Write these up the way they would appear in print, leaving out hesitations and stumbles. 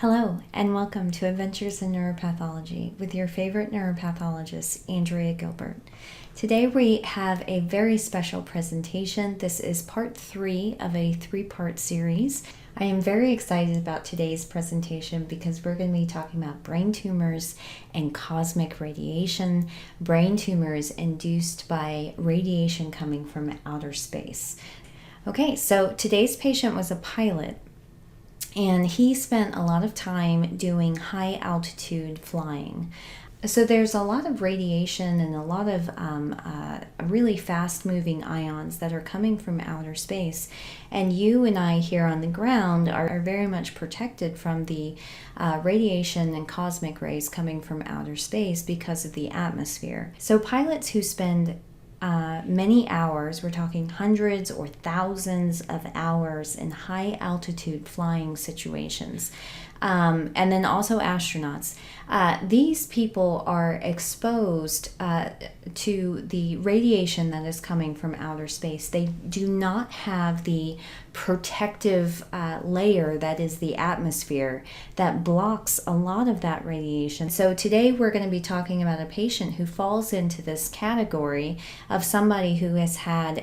Hello, and welcome to Adventures in Neuropathology with your favorite neuropathologist, Andrea Gilbert. Today we have a very special presentation. This is part 3 of a 3-part series. I am very excited about today's presentation because we're going to be talking about brain tumors and cosmic radiation, brain tumors induced by radiation coming from outer space. Okay, so today's patient was a pilot. And he spent a lot of time doing high altitude flying. So there's a lot of radiation and a lot of really fast moving ions that are coming from outer space. And you and I here on the ground are very much protected from the radiation and cosmic rays coming from outer space because of the atmosphere. So pilots who spend many hours, we're talking hundreds or thousands of hours in high altitude flying situations. And then also astronauts. These people are exposed to the radiation that is coming from outer space. They do not have the protective layer that is the atmosphere that blocks a lot of that radiation. So today we're going to be talking about a patient who falls into this category of somebody who has had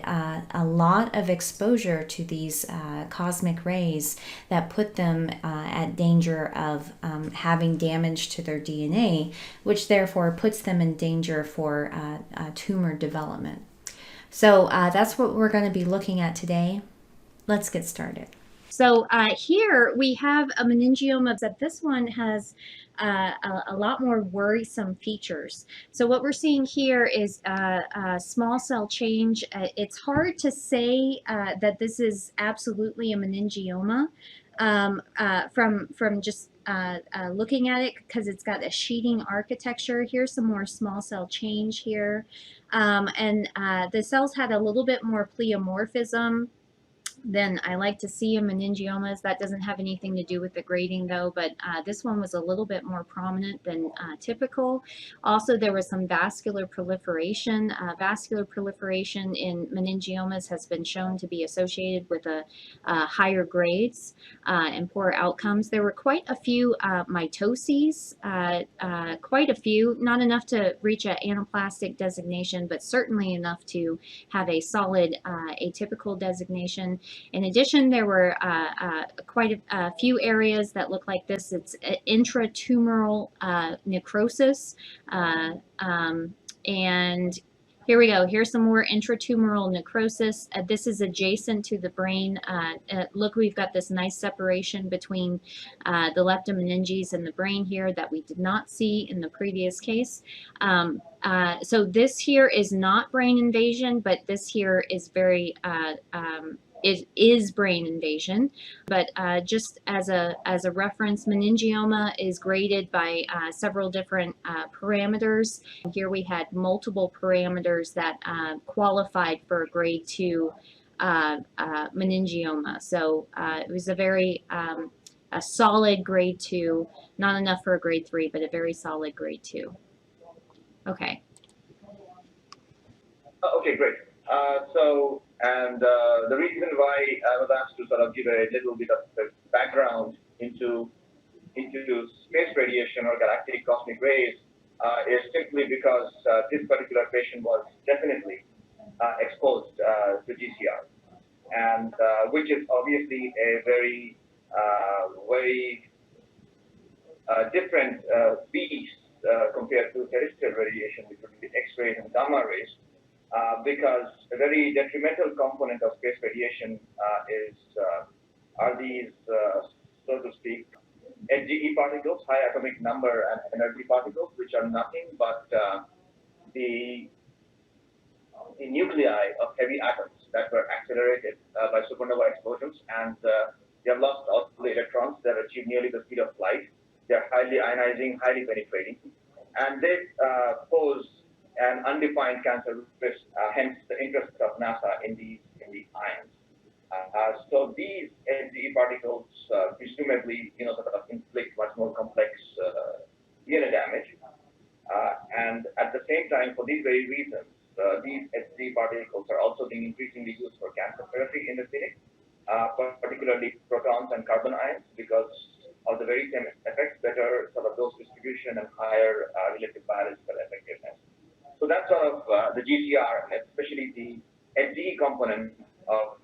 a lot of exposure to these cosmic rays that put them at danger of having damage to their DNA, which therefore puts them in danger for tumor development. So that's what we're going to be looking at today. Let's get started. So here we have a meningioma, but this one has a lot more worrisome features. So what we're seeing here is a small cell change. It's hard to say that this is absolutely a meningioma from just looking at it, because it's got a sheeting architecture. Here's some more small cell change here. And the cells had a little bit more pleomorphism than I like to see in meningiomas. That doesn't have anything to do with the grading though, but this one was a little bit more prominent than typical. Also, there was some vascular proliferation. Vascular proliferation in meningiomas has been shown to be associated with higher grades and poor outcomes. There were quite a few mitoses, quite a few, not enough to reach an anaplastic designation, but certainly enough to have a solid atypical designation. In addition, there were quite a few areas that look like this. It's intratumoral necrosis, and here we go. Here's some more intratumoral necrosis. This is adjacent to the brain. Look, we've got this nice separation between the leptomeninges and the brain here that we did not see in the previous case. So this here is not brain invasion, but this here is very it is brain invasion. But just as a reference, meningioma is graded by several different parameters. Here we had multiple parameters that qualified for a grade 2 meningioma. So it was a very a solid grade 2, not enough for a grade 3, but a very solid grade 2. Okay. Okay, great. The reason why I was asked to sort of give a little bit of the background into space radiation or galactic cosmic rays is simply because this particular patient was definitely exposed to GCR, and which is obviously a very different beast compared to terrestrial radiation, which would be X-rays and gamma rays. Because a very detrimental component of space radiation are these, so to speak, HGE particles, high atomic number and energy particles, which are nothing but the nuclei of heavy atoms that were accelerated by supernova explosions, and they have lost all the electrons. They have achieved nearly the speed of light. They are highly ionizing, highly penetrating, and they pose an undefined cancer risk, hence the interest of NASA in these ions. So these HGE particles presumably, sort of inflict much more complex DNA damage, and at the same time, for these very reasons, these HGE particles are also being increasingly used for cancer therapy in the clinic, particularly protons and carbon ions, because or the very same effects, better sort of dose distribution and higher relative biological effectiveness. So that's sort of the GCR, especially the FDE component of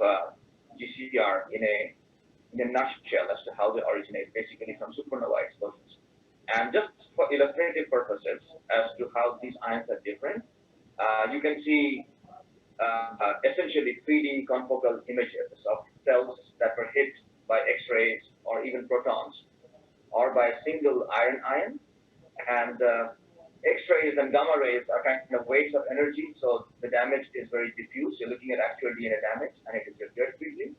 GCR in a nutshell as to how they originate, basically from supernova explosions. And just for illustrative purposes as to how these ions are different, you can see essentially 3D confocal images of cells that were hit by X-rays or even protons, or by a single iron. And X-rays and gamma rays are kind of waves of energy, so the damage is very diffuse. You're looking at actual DNA damage, and it is disappeared quickly.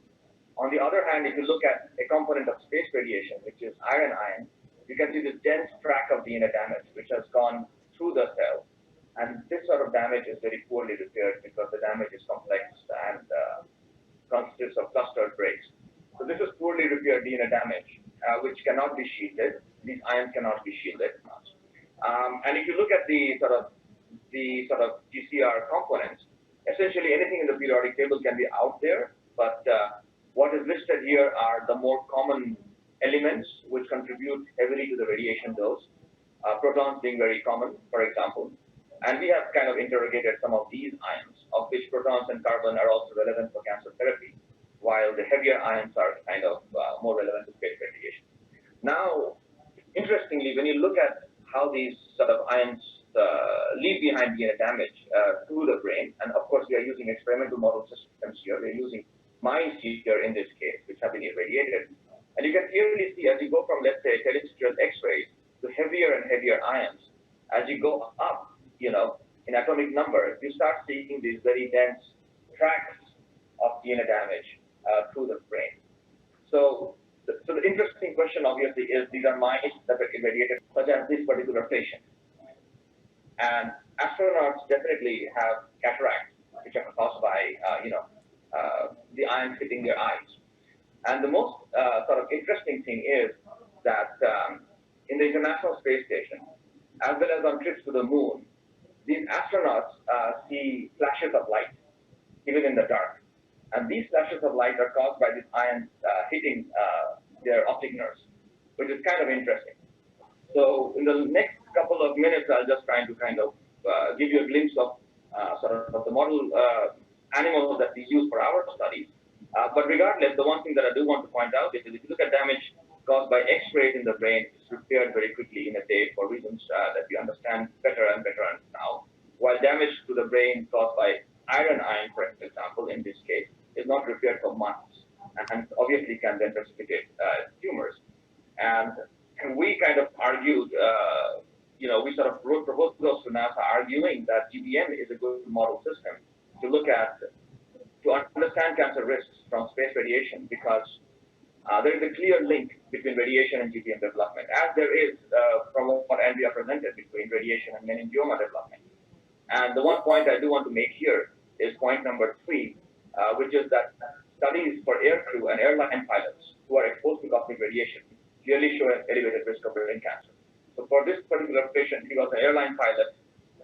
On the other hand, if you look at a component of space radiation, which is iron, you can see this dense track of DNA damage, which has gone through the cell. And this sort of damage is very poorly repaired because the damage is complex and consists of clustered breaks. So this is poorly repaired DNA damage, which cannot be shielded. These ions cannot be shielded. And if you look at the sort of GCR components, essentially anything in the periodic table can be out there, but what is listed here are the more common elements which contribute heavily to the radiation dose, protons being very common, for example. And we have kind of interrogated some of these ions, of which protons and carbon are also relevant for cancer therapy, while the heavier ions are kind of more relevant to space radiation. Now, interestingly, when you look at how these sort of ions leave behind DNA damage through the brain, and of course we are using experimental model systems here, we're using mice here in this case, which have been irradiated. And you can clearly see as you go from, let's say, terrestrial X-rays to heavier and heavier ions, as you go up, in atomic number, you start seeing these very dense tracks of DNA damage through the brain. So the interesting question, obviously, is these are mice that were irradiated, such as this particular patient. And astronauts definitely have cataracts, which are caused by, the ions hitting their eyes. And the most sort of interesting thing is that in the International Space Station, as well as on trips to the moon, these astronauts see flashes of light, even in the dark. And these flashes of light are caused by these ions hitting their optic nerves, which is kind of interesting. So in the next couple of minutes, I'll just try to kind of give you a glimpse of sort of the model animals that we use for our studies. But regardless, the one thing that I do want to point out is that if you look at damage caused by X-rays in the brain, it's repaired very quickly in a day for reasons that we understand better and better now. While damage to the brain caused by iron, for example, in this case, is not repaired for months, and obviously can then precipitate tumors. And we kind of argued, we sort of wrote proposals to NASA arguing that GBM is a good model system to look at, to understand cancer risks from space radiation, because there is a clear link between radiation and GBM development, as there is from what Andrea presented between radiation and meningioma development. And the one point I do want to make here is point number 3, which is that studies for aircrew and airline pilots who are exposed to cosmic radiation clearly show an elevated risk of brain cancer. So for this particular patient, he was an airline pilot,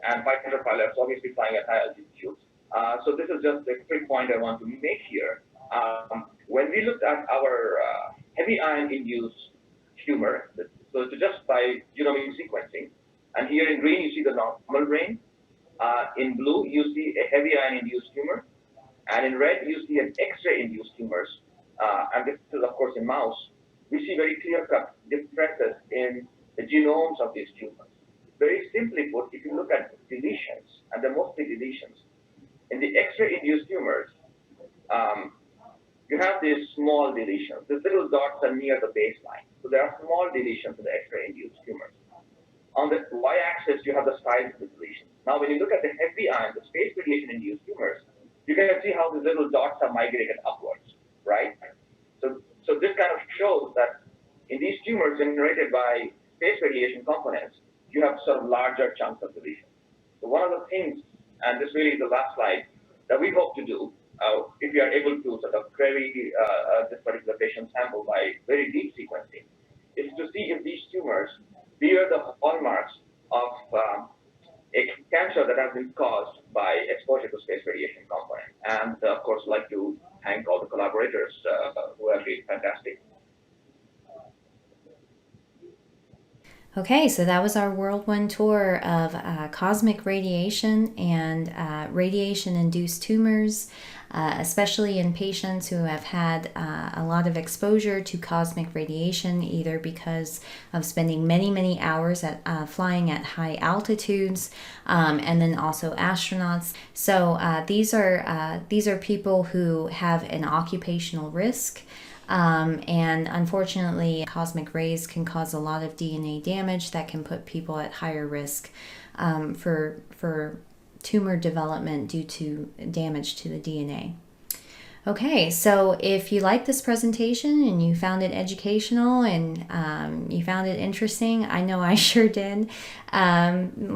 and fighter pilots obviously flying at high altitudes. So this is just a quick point I want to make here. When we looked at our heavy ion-induced tumor, so just by genomic sequencing, and here in green you see the normal brain, in blue you see a heavy ion-induced tumor, and in red you see an X-ray-induced tumors, and this is of course in mouse. We see very clear-cut differences in the genomes of these tumors. Very simply put, if you look at deletions, and they're mostly deletions, in the X-ray-induced tumors, you have these small deletions. The little dots are near the baseline. So there are small deletions in the X-ray-induced tumors. On the y-axis, you have the size of the deletions. Now, when you look at the heavy ion, the space radiation-induced tumors, you can see how the little dots are migrated upwards, right? So this kind of shows that in these tumors generated by space radiation components, you have sort of larger chunks of deletion. So one of the things, and this really is the last slide, that we hope to do, if we are able to sort of query this particular patient sample by very deep sequencing, is to see if these tumors bear the hallmarks of a cancer that has been caused by exposure to space radiation component. And of course, like to thank all the collaborators who have been fantastic. Okay, so that was our World One tour of cosmic radiation and radiation-induced tumors, especially in patients who have had a lot of exposure to cosmic radiation, either because of spending many, many hours at flying at high altitudes, and then also astronauts. So these are people who have an occupational risk. And unfortunately, cosmic rays can cause a lot of DNA damage that can put people at higher risk for tumor development due to damage to the DNA. Okay, so if you like this presentation and you found it educational and you found it interesting, I know I sure did,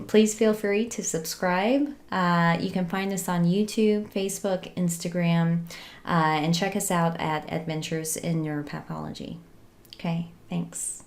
please feel free to subscribe. You can find us on YouTube, Facebook, Instagram, and check us out at Adventures in Neuropathology. Okay, thanks.